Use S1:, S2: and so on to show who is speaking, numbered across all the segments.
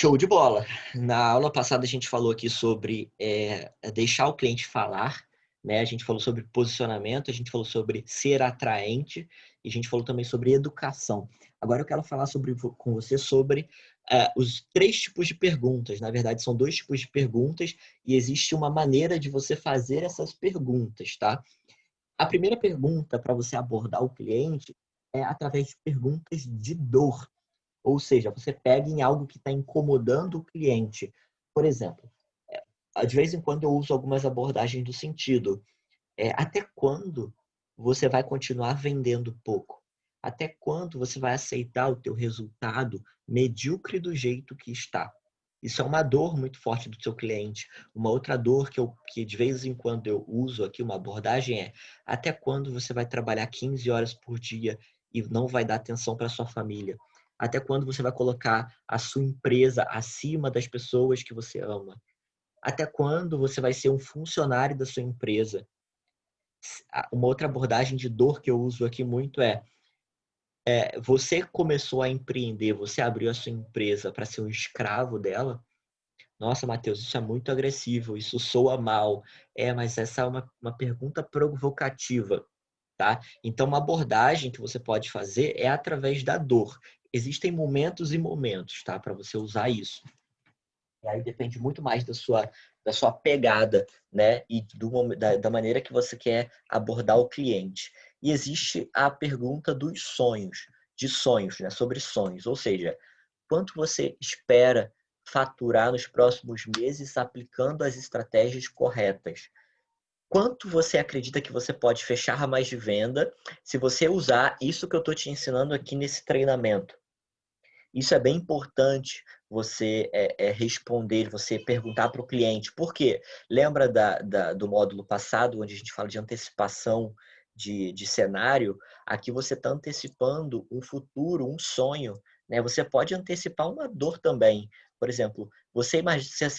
S1: Show de bola! Na aula passada a gente falou aqui sobre deixar o cliente falar, né? A gente falou sobre posicionamento, a gente falou sobre ser atraente e a gente falou também sobre educação. Agora eu quero falar com você sobre os três tipos de perguntas. Na verdade, são dois tipos de perguntas e existe uma maneira de você fazer essas perguntas, tá? A primeira pergunta para você abordar o cliente é através de perguntas de dor. Ou seja, você pega em algo que está incomodando o cliente. Por exemplo, de vez em quando eu uso algumas abordagens do sentido. Até quando você vai continuar vendendo pouco? Até quando você vai aceitar o teu resultado medíocre do jeito que está? Isso é uma dor muito forte do seu cliente. Uma outra dor que de vez em quando eu uso aqui, uma abordagem até quando você vai trabalhar 15 horas por dia e não vai dar atenção para sua família? Até quando você vai colocar a sua empresa acima das pessoas que você ama? Até quando você vai ser um funcionário da sua empresa? Uma outra abordagem de dor que eu uso aqui muito você começou a empreender, você abriu a sua empresa para ser um escravo dela? Nossa, Matheus, isso é muito agressivo, isso soa mal. Mas essa é uma pergunta provocativa, tá? Então, uma abordagem que você pode fazer é através da dor. Existem momentos e momentos, tá? Para você usar isso. E aí depende muito mais da sua pegada, né? E da maneira que você quer abordar o cliente. E existe a pergunta dos sonhos, de sonhos, né? Sobre sonhos. Ou seja, quanto você espera faturar nos próximos meses aplicando as estratégias corretas? Quanto você acredita que você pode fechar mais de venda se você usar isso que eu estou te ensinando aqui nesse treinamento? Isso é bem importante você responder, você perguntar para o cliente. Por quê? Lembra do módulo passado, onde a gente fala de antecipação de cenário? Aqui você está antecipando um futuro, um sonho, né? Você pode antecipar uma dor também. Por exemplo, você imagina,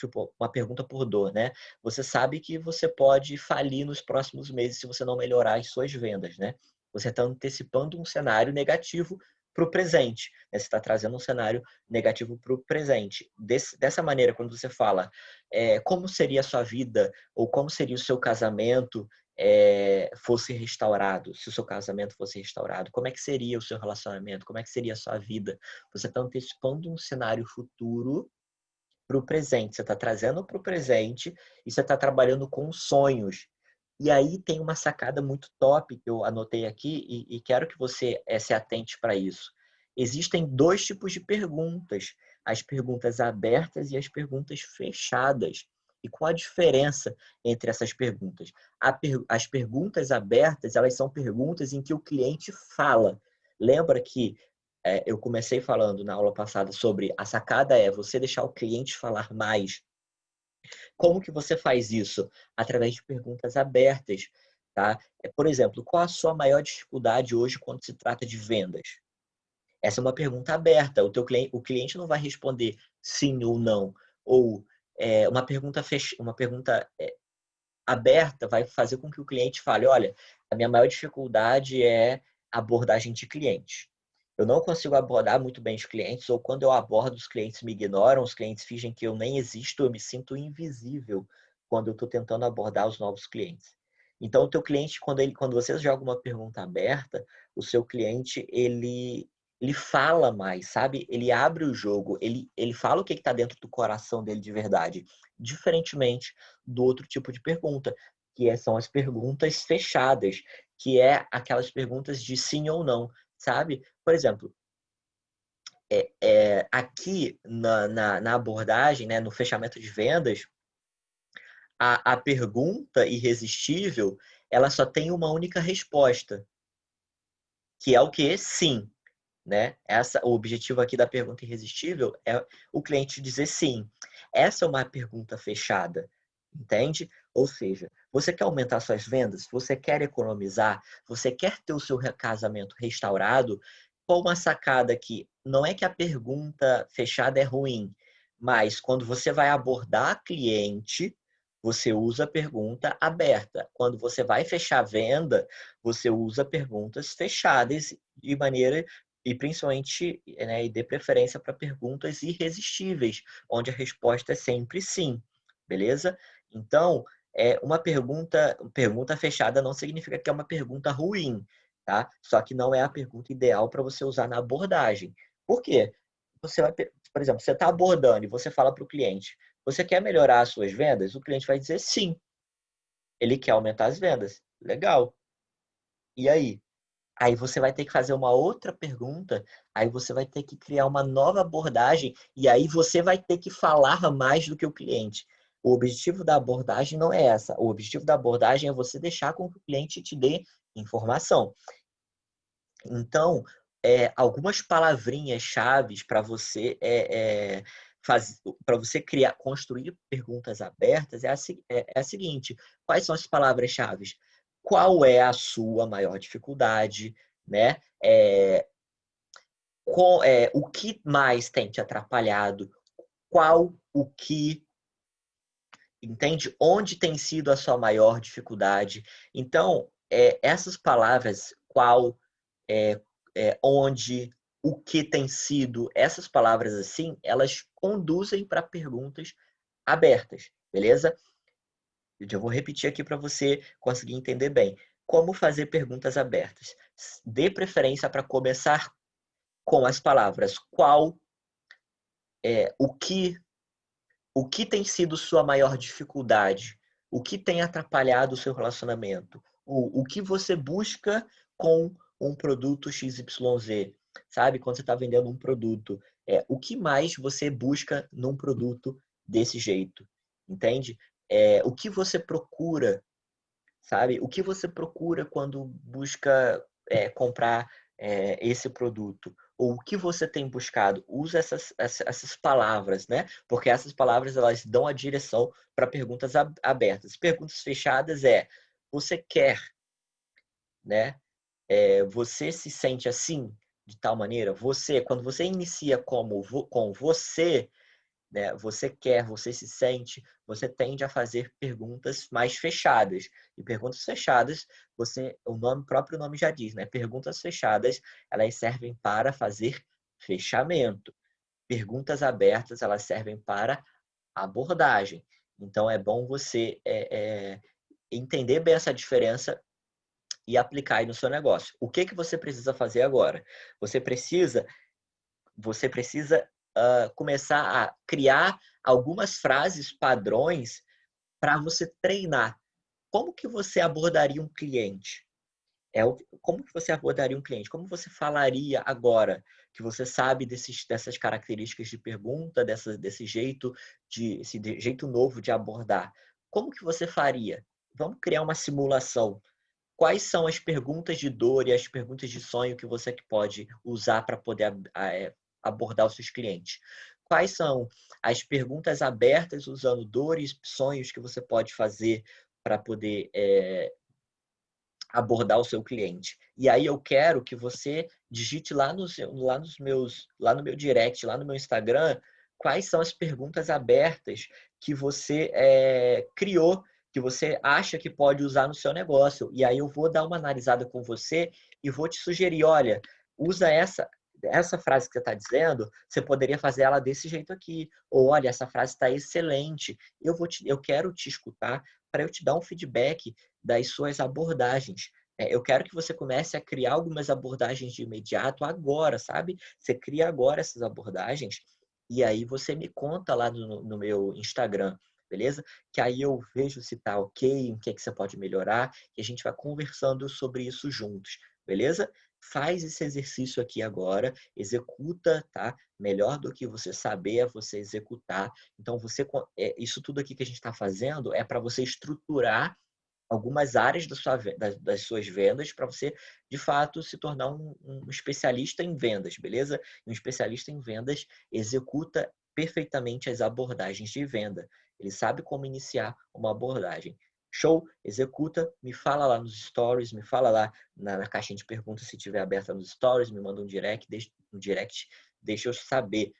S1: tipo, uma pergunta por dor, né? Você sabe que você pode falir nos próximos meses se você não melhorar as suas vendas, né? Você está antecipando um cenário negativo para o presente, né? Você está trazendo um cenário negativo para o presente. Dessa maneira, quando você fala como seria a sua vida ou como seria o seu casamento fosse restaurado, se o seu casamento fosse restaurado, como é que seria o seu relacionamento, como é que seria a sua vida? Você está antecipando um cenário futuro para o presente, você está trazendo para o presente e você está trabalhando com sonhos. E aí tem uma sacada muito top que eu anotei aqui e quero que você se atente para isso. Existem dois tipos de perguntas, as perguntas abertas e as perguntas fechadas. E qual a diferença entre essas perguntas? As perguntas abertas, elas são perguntas em que o cliente fala. Lembra que eu comecei falando na aula passada sobre a sacada você deixar o cliente falar mais. Como que você faz isso? Através de perguntas abertas, tá? Por exemplo, qual a sua maior dificuldade hoje quando se trata de vendas? Essa é uma pergunta aberta. O cliente não vai responder sim ou não. Ou uma pergunta aberta vai fazer com que o cliente fale, olha, a minha maior dificuldade é a abordagem de clientes. Eu não consigo abordar muito bem os clientes, ou quando eu abordo, os clientes me ignoram, os clientes fingem que eu nem existo, eu me sinto invisível quando eu estou tentando abordar os novos clientes. Então, o teu cliente, quando você joga uma pergunta aberta, o seu cliente, ele fala mais, sabe? Ele abre o jogo, ele fala o que está dentro do coração dele de verdade, diferentemente do outro tipo de pergunta, são as perguntas fechadas, que é aquelas perguntas de sim ou não, sabe? Por exemplo, aqui na abordagem, né, no fechamento de vendas, a pergunta irresistível, ela só tem uma única resposta, que é o quê? Sim. Né? O objetivo aqui da pergunta irresistível é o cliente dizer sim. Essa é uma pergunta fechada, entende? Ou seja, você quer aumentar suas vendas? Você quer economizar? Você quer ter o seu casamento restaurado? Qual uma sacada aqui? Não é que a pergunta fechada é ruim, mas quando você vai abordar cliente, você usa a pergunta aberta. Quando você vai fechar a venda, você usa perguntas fechadas de maneira E principalmente, né, e dê preferência para perguntas irresistíveis, onde a resposta é sempre sim, beleza? Então, uma pergunta fechada não significa que é uma pergunta ruim, tá? Só que não é a pergunta ideal para você usar na abordagem. Por quê? Você vai, por exemplo, você está abordando e você fala para o cliente, você quer melhorar as suas vendas? O cliente vai dizer sim, ele quer aumentar as vendas. Legal. E aí? Aí você vai ter que fazer uma outra pergunta, aí você vai ter que criar uma nova abordagem e aí você vai ter que falar mais do que o cliente. O objetivo da abordagem não é essa. O objetivo da abordagem é você deixar com que o cliente te dê informação. Então, algumas palavrinhas chaves para você para você criar, construir perguntas abertas é a seguinte: quais são as palavras-chave? Qual é a sua maior dificuldade, né? O que mais tem te atrapalhado? O que, entende? Onde tem sido a sua maior dificuldade? Então, essas palavras, qual, é, onde, o que tem sido, essas palavras assim, elas conduzem para perguntas abertas, beleza? Eu vou repetir aqui para você conseguir entender bem. Como fazer perguntas abertas? Dê preferência para começar com as palavras qual, o que tem sido sua maior dificuldade, o que tem atrapalhado o seu relacionamento, o que você busca com um produto XYZ, sabe? Quando você está vendendo um produto, o que mais você busca num produto desse jeito, entende? O que você procura, sabe? O que você procura quando busca comprar esse produto? Ou o que você tem buscado? Usa essas palavras, né? Porque essas palavras elas dão a direção para perguntas abertas. Perguntas fechadas você quer, né? Você se sente assim, de tal maneira? Quando você inicia com você, né, você quer, você se sente, você tende a fazer perguntas mais fechadas. E perguntas fechadas, o próprio nome já diz, né? Perguntas fechadas, elas servem para fazer fechamento. Perguntas abertas, elas servem para abordagem. Então, é bom você entender bem essa diferença e aplicar aí no seu negócio. O que você precisa fazer agora? Você precisa começar a criar algumas frases padrões para você treinar. Como que você abordaria um cliente? Como que você abordaria um cliente? Como você falaria agora que você sabe dessas características de pergunta, esse jeito novo de abordar? Como que você faria? Vamos criar uma simulação. Quais são as perguntas de dor e as perguntas de sonho que você pode usar para poder abordar os seus clientes? Quais são as perguntas abertas usando dores, sonhos que você pode fazer para poder abordar o seu cliente? E aí eu quero que você digite lá no meu direct, lá no meu Instagram, quais são as perguntas abertas que você criou, que você acha que pode usar no seu negócio. E aí eu vou dar uma analisada com você e vou te sugerir, olha, usa essa frase que você está dizendo, você poderia fazer ela desse jeito aqui. Ou, olha, essa frase está excelente. Eu quero te escutar para eu te dar um feedback das suas abordagens. Eu quero que você comece a criar algumas abordagens de imediato agora, sabe? Você cria agora essas abordagens e aí você me conta lá no meu Instagram, beleza? Que aí eu vejo se tá ok, o que é que você pode melhorar e a gente vai conversando sobre isso juntos, beleza? Faz esse exercício aqui agora, executa, tá? Melhor do que você saber é você executar. Então, isso tudo aqui que a gente está fazendo é para você estruturar algumas áreas das suas vendas para você, de fato, se tornar um especialista em vendas, beleza? Um especialista em vendas executa perfeitamente as abordagens de venda. Ele sabe como iniciar uma abordagem. Show? Executa, me fala lá nos stories, me fala lá na caixinha de perguntas se estiver aberta nos stories, me manda um direct, deixa eu saber.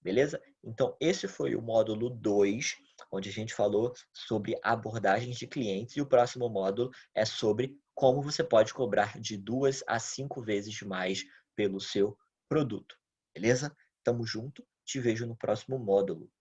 S1: Beleza? Então, esse foi o módulo 2, onde a gente falou sobre abordagens de clientes, e o próximo módulo é sobre como você pode cobrar de 2 a 5 vezes mais pelo seu produto. Beleza? Tamo junto. Te vejo no próximo módulo.